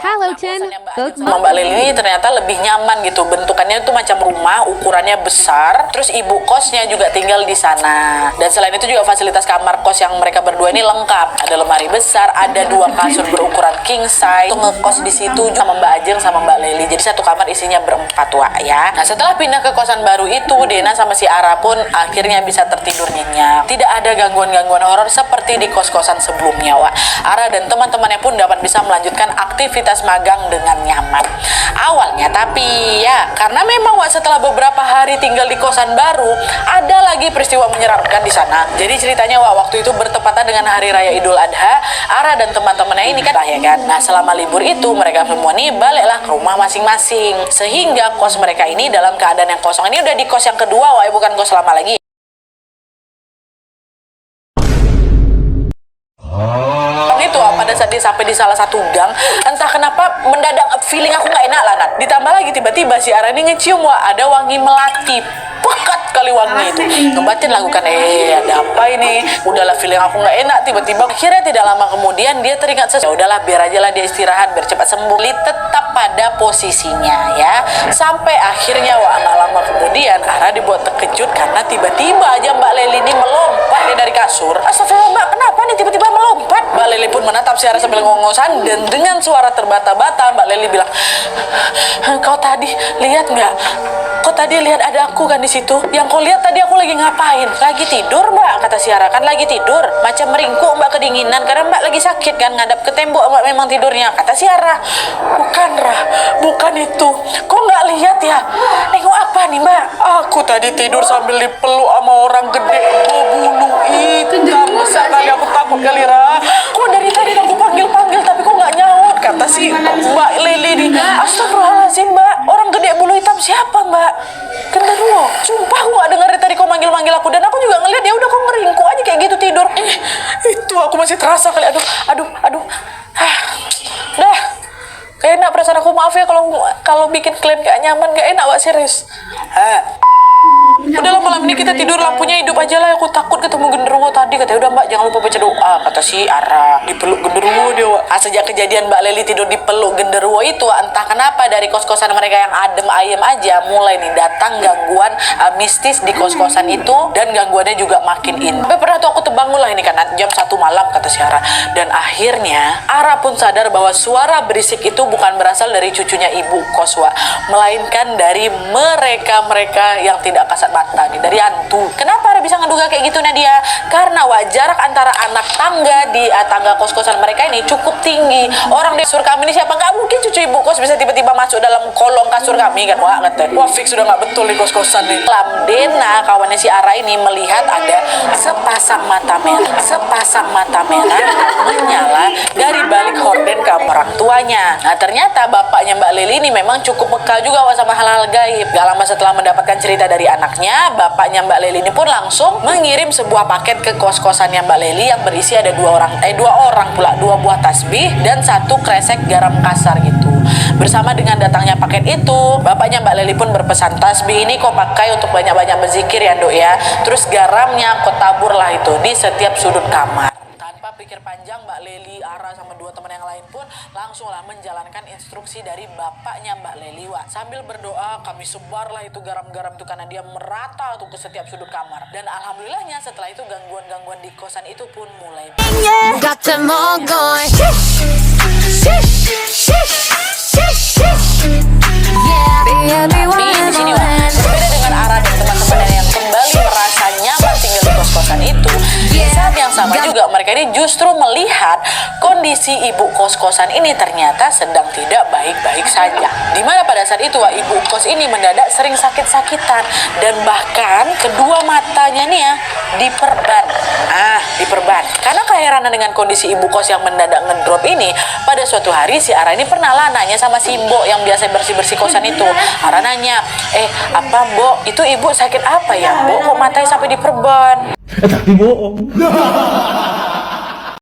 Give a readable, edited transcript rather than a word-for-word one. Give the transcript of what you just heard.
Halo Chen, Sama Mbak Leli ini ternyata lebih nyaman gitu. Bentukannya itu macam rumah, ukurannya besar. Terus ibu kosnya juga tinggal di sana. Dan selain itu juga fasilitas kamar kos yang mereka berdua ini lengkap. Ada lemari besar, ada 2 kasur berukuran king size. Untuk ngekos di situ juga sama Mbak Ajeng sama Mbak Leli. Jadi satu kamar isinya berempat Wak ya. Nah setelah pindah ke kosan baru itu, Dena sama si Ara pun akhirnya bisa tertidur nyenyak. Tidak ada gangguan-gangguan horor seperti di kos-kosan sebelumnya Wak. Ara dan teman-temannya pun dapat bisa melanjutkan aktivitas magang dengan nyaman. Awalnya tapi ya karena memang Wak setelah beberapa hari tinggal di kosan baru ada lagi peristiwa menyeramkan di sana. Jadi ceritanya Wak waktu itu bertepatan dengan hari raya Idul Adha. Ara dan teman-temannya ini kan ya kan. Nah selama libur itu mereka semua nih baliklah ke rumah masing-masing. Sehingga kos mereka ini dalam keadaan yang kosong. Ini udah di kos yang kedua Wak, bukan kos lama lagi. Itu pada saat dia sampai di salah satu gang, entah kenapa mendadak feeling aku nggak enak lah Nat. Ditambah lagi tiba-tiba si Ara ini ngecium Wak, ada wangi melati. Pekat kali wangi itu. Ngebatin lakukan ada apa ini? Udahlah feeling aku nggak enak tiba-tiba. Akhirnya tidak lama kemudian dia teringat ya udahlah biar aja lah dia istirahat biar cepat sembuh. Tetap pada posisinya ya. Sampai akhirnya Wak nggak lama kemudian Ara dibuat terkejut karena tiba-tiba aja Mbak Leli ini melompat dari kasur. Astagfirullah Mbak, kenapa nih tiba-tiba melompat? Mbak Leli pun menatap si Ara sambil ngonggosan dan dengan suara terbata-bata Mbak Leli bilang, kau tadi lihat nggak? Kau tadi lihat ada aku kan di situ? Yang kau lihat tadi aku lagi ngapain? Lagi tidur Mbak, kata si Ara. Kan lagi tidur, macam meringkuk Mbak kedinginan karena Mbak lagi sakit kan, ngadap ke tembok Mbak memang tidurnya, kata si Ara. Bukan Ra, bukan itu. Kau nggak lihat ya? Nengok apa nih Mbak? Aku tadi tidur sambil dipeluk sama orang gede berbulu hitam besar kali, aku takut kali Ra. Kok dari tadi aku panggil-panggil tapi kok nggak nyaut, kata si Mbak Leli nih. Astagfirullahaladzim Mbak, orang gede bulu hitam siapa Mbak? Genderuwo. Sumpah aku gak dengar tadi kau manggil-manggil aku dan aku juga ngeliat ya udah kau ngeringkuk aja kayak gitu tidur. Itu aku masih terasa kali. Aduh. Dah. Gak enak perasaan aku, maaf ya kalau bikin kalian gak nyaman, gak enak Wak, serius. Udahlah malam ini kita tidur lampunya hidup aja lah, aku takut ketemu genderuwo tadi. Katanya udah Mbak jangan lupa baca doa, kata si Ara. Dipeluk genderuwo dia Wak. Sejak kejadian Mbak Leli tidur dipeluk genderuwo itu, entah kenapa dari kos-kosan mereka yang adem ayem aja mulai nih datang gangguan mistis di kos-kosan itu. Dan gangguannya juga makin Sampai pernah tuh aku terbangun lah ini kan jam 1 malam, kata si Ara. Dan akhirnya Ara pun sadar bahwa suara berisik itu bukan berasal dari cucunya ibu kos Wak, melainkan dari mereka yang tidak kasat mata nih, dari hantu. Kenapa Ara bisa ngeduga kayak gitu Nadia? Karena Wak, jarak antara anak tangga di tangga kos-kosan mereka ini cukup tinggi. Orang di kasur kami ini siapa? Nggak mungkin cucu ibu kos bisa tiba-tiba masuk dalam kolong kasur kami kan Wak, kata. Wah fix sudah nggak betul di kos-kosan nih. Dena kawannya si Ara ini melihat ada sepasang mata merah menyala dari balik horden kamar orang tuanya. Nah ternyata bapaknya Mbak Leli ini memang cukup peka juga Wak sama hal-hal gaib. Gak lama setelah mendapatkan cerita dari anaknya, bapaknya Mbak Leli ini pun langsung mengirim sebuah paket ke kos-kosannya Mbak Leli yang berisi ada dua orang pula, 2 buah tasbih dan 1 kresek garam kasar gitu. Bersama dengan datangnya paket itu, bapaknya Mbak Leli pun berpesan, tasbih ini kau pakai untuk banyak-banyak berzikir ya Dok ya. Terus garamnya kau taburlah itu di setiap sudut kamar. Tanpa pikir panjang, Mbak Leli, Ara sama 2 teman yang lain pun langsunglah menjalankan instruksi dari bapaknya Mbak Leli Wak. Sambil berdoa kami sebarlah itu garam-garam itu karena dia merata tuh ke setiap sudut kamar. Dan alhamdulillahnya setelah itu gangguan-gangguan di kosan itu pun mulai. Got them all going. Tapi di sini Wak, berbeda dengan Ara dan teman-teman yang kembali merasa nyaman tinggal di kos-kosan itu, di saat yang sama juga mereka ini justru melihat kondisi ibu kos-kosan ini ternyata sedang tidak baik-baik saja. Dimana pada saat itu Wak, ibu kos ini mendadak sering sakit-sakitan dan bahkan kedua matanya nih ya diperban. Diperban. Karena keheranan dengan kondisi ibu kos yang mendadak ngedrop ini, pada suatu hari si Ara ini pernah lah nanya sama si Mbok yang biasa bersih-bersih kosan itu. Ara nanya, apa Mbok, itu ibu sakit apa ya Mbok, kok matanya sampai diperban? Tapi bohong.